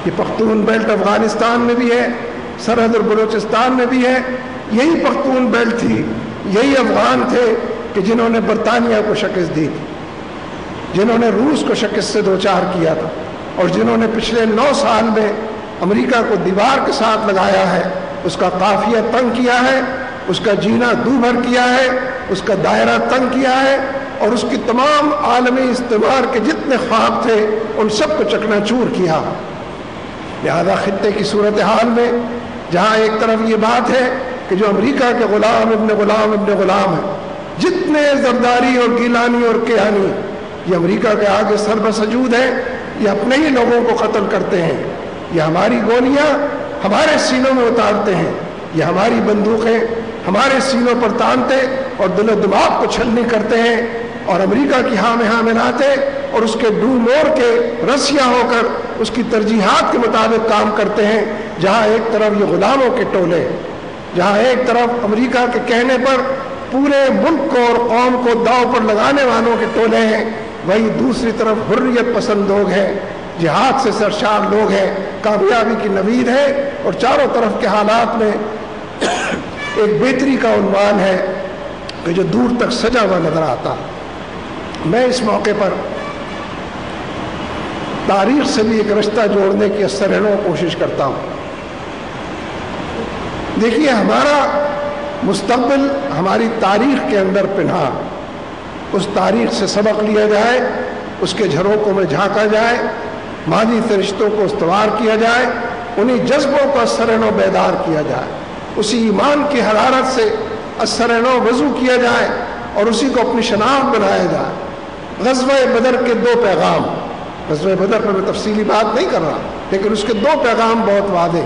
یہ پختون بیلٹ افغانستان میں بھی ہے، سرحد اور بلوچستان میں بھی ہے. یہی پختون بیلٹ تھی، یہی افغان تھے کہ جنہوں نے برطانیہ کو شکست دی تھی، جنہوں نے روس کو شکست سے دوچار کیا تھا، اور جنہوں نے پچھلے 9 سال میں امریکہ کو دیوار کے ساتھ لگایا ہے، اس کا قافیہ تنگ کیا ہے، اس کا جینا دو بھر کیا ہے، اس کا دائرہ تنگ کیا ہے، اور اس کی تمام عالمی استعمار کے جتنے خواب تھے ان سب کو چکنا چور کیا. لہذا خطے کی صورتحال میں جہاں ایک طرف یہ بات ہے کہ جو امریکہ کے غلام ابن غلام ابن غلام ہیں، جتنے زرداری اور گیلانی اور کیانی یہ امریکہ کے آگے سر بسجود ہیں، یہ اپنے ہی لوگوں کو قتل کرتے ہیں، یہ ہماری گولیاں ہمارے سینوں میں اتارتے ہیں، یہ ہماری بندوقیں ہمارے سینوں پر تانتے اور دل و دماغ کو چھلنی کرتے ہیں، اور امریکہ کی ہاں میں ہاں ملاتے اور اس کے ڈو مور کے رسیاں ہو کر اس کی ترجیحات کے مطابق کام کرتے ہیں. جہاں ایک طرف یہ غلاموں کے ٹولے، جہاں ایک طرف امریکہ کے کہنے پر پورے ملک کو اور قوم کو داؤ پر لگانے والوں کے ٹولے ہیں، وہی دوسری طرف حریت پسند لوگ ہیں، جہاد سے سرشار لوگ ہیں، کامیابی کی نوید ہے، اور چاروں طرف کے حالات میں ایک بہتری کا عنوان ہے کہ جو دور تک سجا ہوا نظر آتا. میں اس موقع پر تاریخ سے بھی ایک رشتہ جوڑنے کی اثرنو کوشش کرتا ہوں. دیکھیے، ہمارا مستقبل ہماری تاریخ کے اندر پنہا، اس تاریخ سے سبق لیا جائے، اس کے جھروکوں میں جھانکا جائے، ماضی سے رشتوں کو استوار کیا جائے، انہیں جذبوں کو اثرنو بیدار کیا جائے، اسی ایمان کی حرارت سے اثرنو وضو کیا جائے، اور اسی کو اپنی شناخت بنایا جائے. غزوہ بدر کے 2 پیغام، غزوہ بدر پر میں تفصیلی بات نہیں کر رہا، لیکن اس کے 2 پیغام بہت واضح.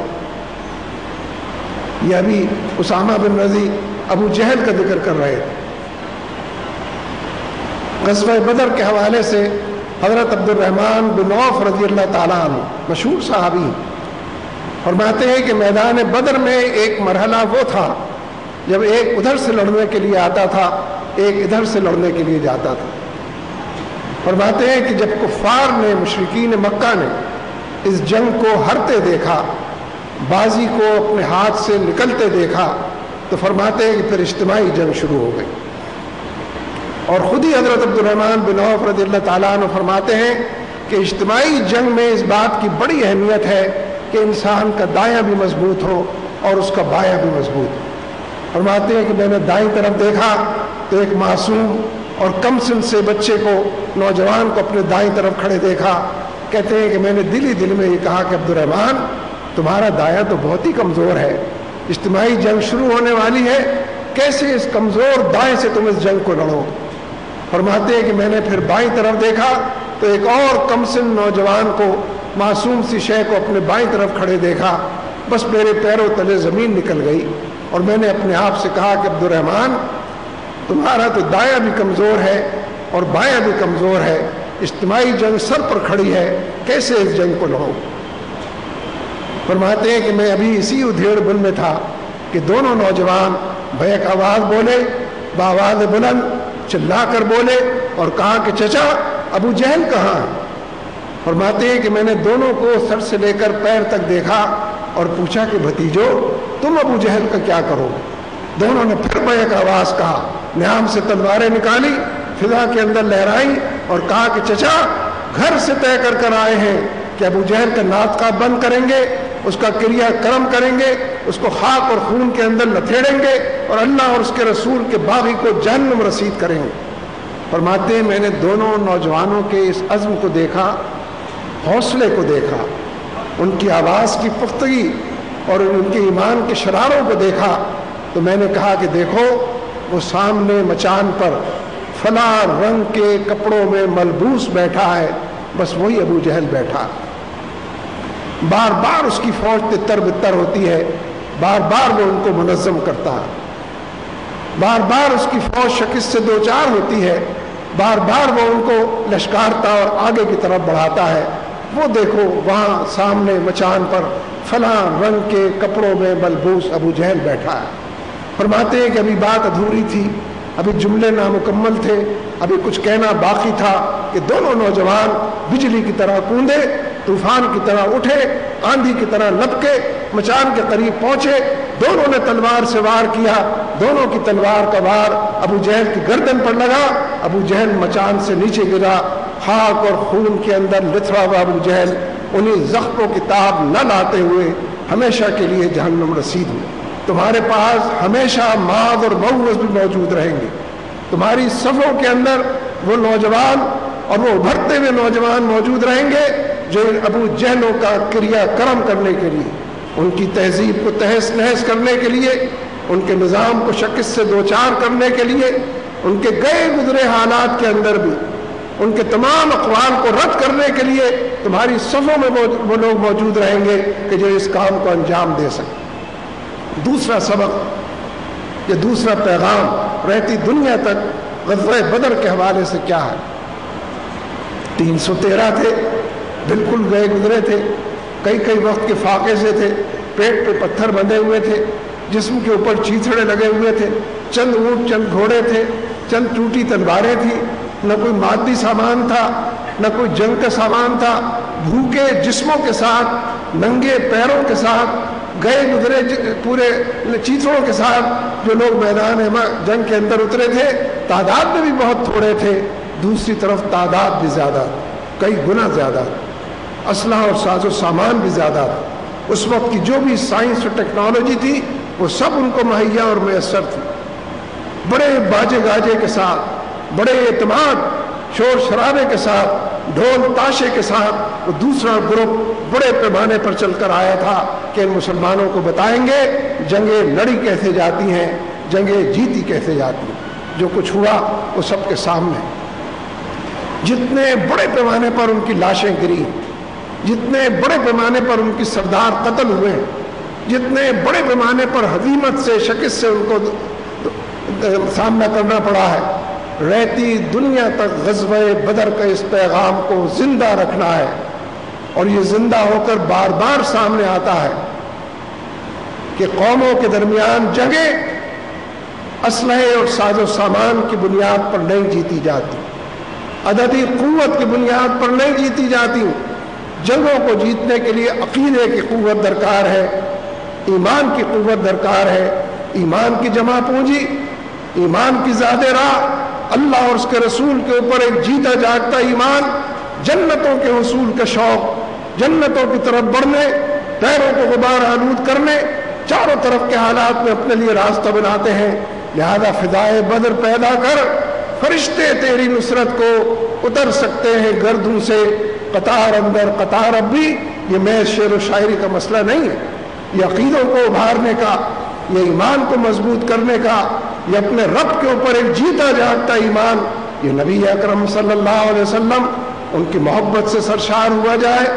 یہ ابھی اسامہ بن رضی ابو جہل کا ذکر کر رہے تھے. غزوہ بدر کے حوالے سے حضرت عبد الرحمن بن عوف رضی اللہ تعالیٰ عنہ مشہور صحابی فرماتے ہیں کہ میدان بدر میں ایک مرحلہ وہ تھا جب ایک ادھر سے لڑنے کے لیے آتا تھا، ایک ادھر سے لڑنے کے لیے جاتا تھا. فرماتے ہیں کہ جب کفار نے، مشرکین مکہ نے اس جنگ کو ہرتے دیکھا، بازی کو اپنے ہاتھ سے نکلتے دیکھا، تو فرماتے ہیں کہ پھر اجتماعی جنگ شروع ہو گئی. اور خود ہی حضرت عبد الرحمن بن عوف رضی اللہ تعالیٰ عنہ فرماتے ہیں کہ اجتماعی جنگ میں اس بات کی بڑی اہمیت ہے کہ انسان کا دایاں بھی مضبوط ہو اور اس کا بایاں بھی مضبوط ہو. فرماتے ہیں کہ میں نے دائیں طرف دیکھا تو ایک معصوم اور کم سن سے بچے کو، نوجوان کو اپنے دائیں طرف کھڑے دیکھا. کہتے ہیں کہ میں نے دل ہی دل میں یہ کہا کہ عبد الرحمن، تمہارا دایاں تو بہت ہی کمزور ہے، اجتماعی جنگ شروع ہونے والی ہے، کیسے اس کمزور دائیں سے تم اس جنگ کو لڑو. فرماتے ہیں کہ میں نے پھر بائیں طرف دیکھا تو ایک اور کم سن نوجوان کو، معصوم سی شے کو اپنے بائیں طرف کھڑے دیکھا. بس میرے پیروں تلے زمین نکل گئی، اور میں نے اپنے آپ سے کہا کہ عبد الرحمن، تمہارا تو دایاں بھی کمزور ہے اور بایاں بھی کمزور ہے، اجتماعی جنگ سر پر کھڑی ہے، کیسے اس جنگ کو لڑو. فرماتے ہیں کہ میں ابھی اسی ادھیڑ بن میں تھا کہ دونوں نوجوان بیک آواز بولے، بآواز بلند چلا کر بولے اور کہا کہ چچا، ابو جہل کہاں ہے؟ فرماتے ہیں کہ میں نے دونوں کو سر سے لے کر پیر تک دیکھا اور پوچھا کہ بھتیجو، تم ابو جہل کا کیا کرو؟ دونوں نے پھر بیک آواز کہا، نیام سے تلواریں نکالی، فضا کے اندر لہرائی اور کہا کہ چچا، گھر سے طے کر کر آئے ہیں کہ ابو جہل کا ناطقہ بند کریں گے، اس کا کریا کرم کریں گے، اس کو خاک اور خون کے اندر لتھیڑیں گے، اور اللہ اور اس کے رسول کے باغی کو جہنم رسید کریں گے. فرماتے ہیں میں نے دونوں نوجوانوں کے اس عزم کو دیکھا، حوصلے کو دیکھا، ان کی آواز کی پختگی اور ان کے ایمان کے شراروں کو دیکھا، تو میں نے کہا کہ دیکھو، وہ سامنے مچان پر فلاں رنگ کے کپڑوں میں ملبوس بیٹھا ہے، بس وہی ابو جہل بیٹھا. بار بار اس کی فوج تتر بتر ہوتی ہے، بار بار وہ ان کو منظم کرتا ہے، بار بار اس کی فوج شکست سے دوچار ہوتی ہے، بار بار وہ ان کو لشکارتا اور آگے کی طرف بڑھاتا ہے. وہ دیکھو وہاں سامنے مچان پر فلاں رنگ کے کپڑوں میں ملبوس ابو جہل بیٹھا ہے. فرماتے ہیں کہ ابھی بات ادھوری تھی، ابھی جملے نامکمل تھے، ابھی کچھ کہنا باقی تھا کہ دونوں نوجوان بجلی کی طرح کوندے طوفان کی طرح اٹھے، آندھی کی طرح لپکے، مچان کے قریب پہنچے، دونوں نے تلوار سے وار کیا، دونوں کی تلوار کا وار ابو جہل کی گردن پر لگا، ابو جہل مچان سے نیچے گرا، خاک اور خون کے اندر لتھڑا ہوا ابو جہل انہیں زخموں کی تاب نہ لاتے ہوئے ہمیشہ کے لیے جہنم رسید ہوئے۔ تمہارے پاس ہمیشہ ماذ اور موعظ بھی موجود رہیں گے، تمہاری صفوں کے اندر وہ نوجوان اور وہ ابھرتے ہوئے نوجوان موجود رہیں گے جو ابو جہلوں کا کریا کرم کرنے کے لیے، ان کی تہذیب کو تہس نہس کرنے کے لیے، ان کے نظام کو شکست سے دوچار کرنے کے لیے، ان کے گئے گزرے حالات کے اندر بھی ان کے تمام اقوال کو رد کرنے کے لیے تمہاری صفوں میں وہ لوگ موجود رہیں گے کہ جو اس کام کو انجام دے سکیں۔ دوسرا سبق یا دوسرا پیغام رہتی دنیا تک غزوہ بدر کے حوالے سے کیا ہے؟ 313 تھے، بالکل گئے گزرے تھے، کئی وقت کے فاقے سے تھے، پیٹ پہ پتھر بندھے ہوئے تھے، جسم کے اوپر چیتھڑے لگے ہوئے تھے، چند اونٹ چند گھوڑے تھے، چند ٹوٹی تلواریں تھیں، نہ کوئی مادی سامان تھا، نہ کوئی جنگ کا سامان تھا، بھوکے جسموں کے ساتھ، ننگے پیروں کے ساتھ، گئے گزرے پورے چیتڑوں کے ساتھ جو لوگ میدان جنگ کے اندر اترے تھے، تعداد میں بھی بہت تھوڑے تھے، دوسری طرف تعداد بھی زیادہ، کئی گنا زیادہ، اسلحہ اور ساز و سامان بھی زیادہ، اس وقت کی جو بھی سائنس اور ٹیکنالوجی تھی وہ سب ان کو مہیا اور میسر تھی۔ بڑے باجے گاجے کے ساتھ، بڑے اعتماد شور شرابے کے ساتھ، ڈھول تاشے کے ساتھ وہ دوسرا گروپ بڑے پیمانے پر چل کر آیا تھا کہ ان مسلمانوں کو بتائیں گے جنگیں لڑی کیسے جاتی ہیں، جنگیں جیتی کیسے جاتی ہیں۔ جو کچھ ہوا وہ سب کے سامنے، جتنے بڑے پیمانے پر ان کی لاشیں گری، جتنے بڑے پیمانے پر ان کی سردار قتل ہوئے، جتنے بڑے پیمانے پر ہزیمت سے شکست سے ان کو سامنا کرنا پڑا ہے، رہتی دنیا تک غزوہ بدر کا اس پیغام کو زندہ رکھنا ہے، اور یہ زندہ ہو کر بار بار سامنے آتا ہے کہ قوموں کے درمیان جنگیں اسلحے اور ساز و سامان کی بنیاد پر نہیں جیتی جاتی، عددی قوت کی بنیاد پر نہیں جیتی جاتی۔ جنگوں کو جیتنے کے لیے عقیدے کی قوت درکار ہے، ایمان کی قوت درکار ہے، ایمان کی جمع پونجی، ایمان کی زیادہ راہ، اللہ اور اس کے رسول کے اوپر ایک جیتا جاگتا ایمان، جنتوں کے حصول کا شوق، جنتوں کی طرف بڑھنے، پیروں کو غبار آلود کرنے، چاروں طرف کے حالات میں اپنے لیے راستہ بناتے ہیں۔ لہذا فدائے بدر پیدا کر، فرشتے تیری نصرت کو اتر سکتے ہیں گردوں سے، قطار اندر قطار اب بھی۔ یہ محض شعر و شاعری کا مسئلہ نہیں ہے، یہ عقیدوں کو ابھارنے کا، یہ ایمان کو مضبوط کرنے کا، یہ اپنے رب کے اوپر ایک جیتا جاگتا ایمان، یہ نبی اکرم صلی اللہ علیہ وسلم ان کی محبت سے سرشار ہوا جائے،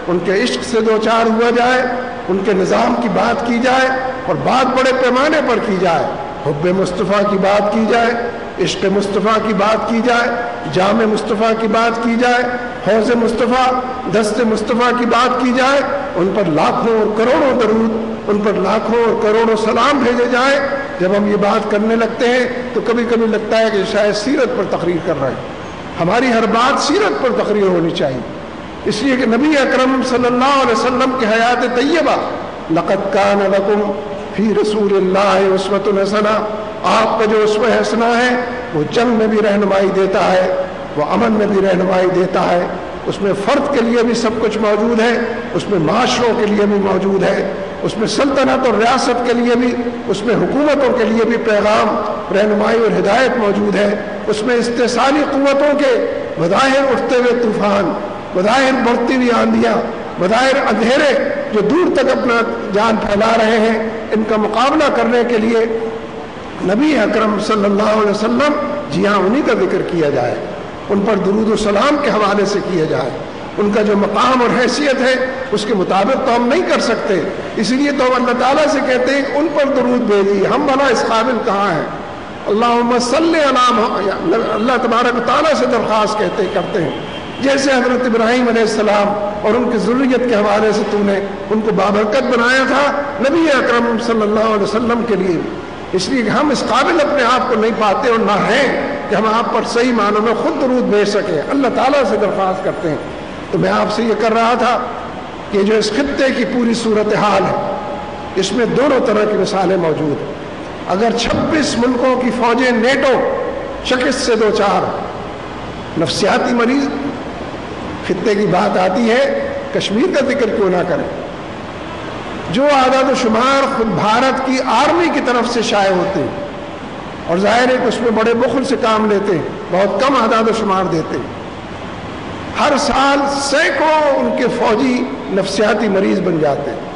ان کے عشق سے دوچار ہوا جائے، ان کے نظام کی بات کی جائے اور بات بڑے پیمانے پر کی جائے، حب مصطفیٰ کی بات کی جائے، عشق مصطفیٰ کی بات کی جائے، جام مصطفیٰ کی بات کی جائے، حوض مصطفیٰ، دست مصطفیٰ کی بات کی جائے، ان پر لاکھوں اور کروڑوں درود، ان پر لاکھوں اور کروڑوں سلام بھیجے جائیں۔ جب ہم یہ بات کرنے لگتے ہیں تو کبھی کبھی لگتا ہے کہ شاید سیرت پر تقریر کر رہے ہیں۔ ہماری ہر بات سیرت پر تقریر ہونی چاہیے، اس لیے کہ نبی اکرم صلی اللہ علیہ وسلم کی حیات طیبہ، لقد کان لکم فی رسول اللہ اسوۃ حسنہ، آپ کا جو اسوہ حسنہ ہے وہ جنگ میں بھی رہنمائی دیتا ہے، وہ امن میں بھی رہنمائی دیتا ہے، اس میں فرد کے لیے بھی سب کچھ موجود ہے، اس میں معاشروں کے لیے بھی موجود ہے، اس میں سلطنت اور ریاست کے لیے بھی، اس میں حکومتوں کے لیے بھی پیغام، رہنمائی اور ہدایت موجود ہے، اس میں استحصالی قوتوں کے بظاہر اٹھتے ہوئے طوفان، بظاہر بڑھتی ہوئی آندیاں، بظاہر اندھیرے جو دور تک اپنا جان پھیلا رہے ہیں، ان کا مقابلہ کرنے کے لیے نبی اکرم صلی اللہ علیہ وسلم، جی ہاں انہی کا ذکر کیا جائے، ان پر درود و سلام کے حوالے سے کیا جائے، ان کا جو مقام اور حیثیت ہے اس کے مطابق تو ہم نہیں کر سکتے، اس لیے تو ہم اللہ تعالیٰ سے کہتے ہیں کہ ان پر درود بھیجیے، ہم بھلا اس قابل کہاں ہیں؟ اللہم صلی علی، اللہ تبارک و تعالیٰ سے درخواست کرتے ہیں، جیسے حضرت ابراہیم علیہ السلام اور ان کی ذریت کے حوالے سے تو نے ان کو بابرکت بنایا تھا، نبی اکرم صلی اللہ علیہ وسلم کے لیے، اس لیے کہ ہم اس قابل اپنے آپ کو نہیں پاتے اور نہ ہیں کہ ہم آپ پر صحیح معنوں میں خود درود بھیج سکیں، اللہ تعالیٰ سے درخواست کرتے ہیں۔ تو میں آپ سے یہ کر رہا تھا کہ جو اس خطے کی پوری صورتحال ہے اس میں دونوں طرح کی مثالیں موجود ہیں. اگر 26 ملکوں کی فوجیں نیٹو شکست سے دو چار، نفسیاتی مریض، خطے کی بات آتی ہے کشمیر کا ذکر کیوں نہ کریں. جو اعداد و شمار خود بھارت کی آرمی کی طرف سے شائع ہوتے ہیں اور ظاہر ہے کہ اس میں بڑے بخل سے کام لیتے ہیں، بہت کم اعداد و شمار دیتے ہیں، ہر سال سینکڑوں ان کے فوجی نفسیاتی مریض بن جاتے ہیں.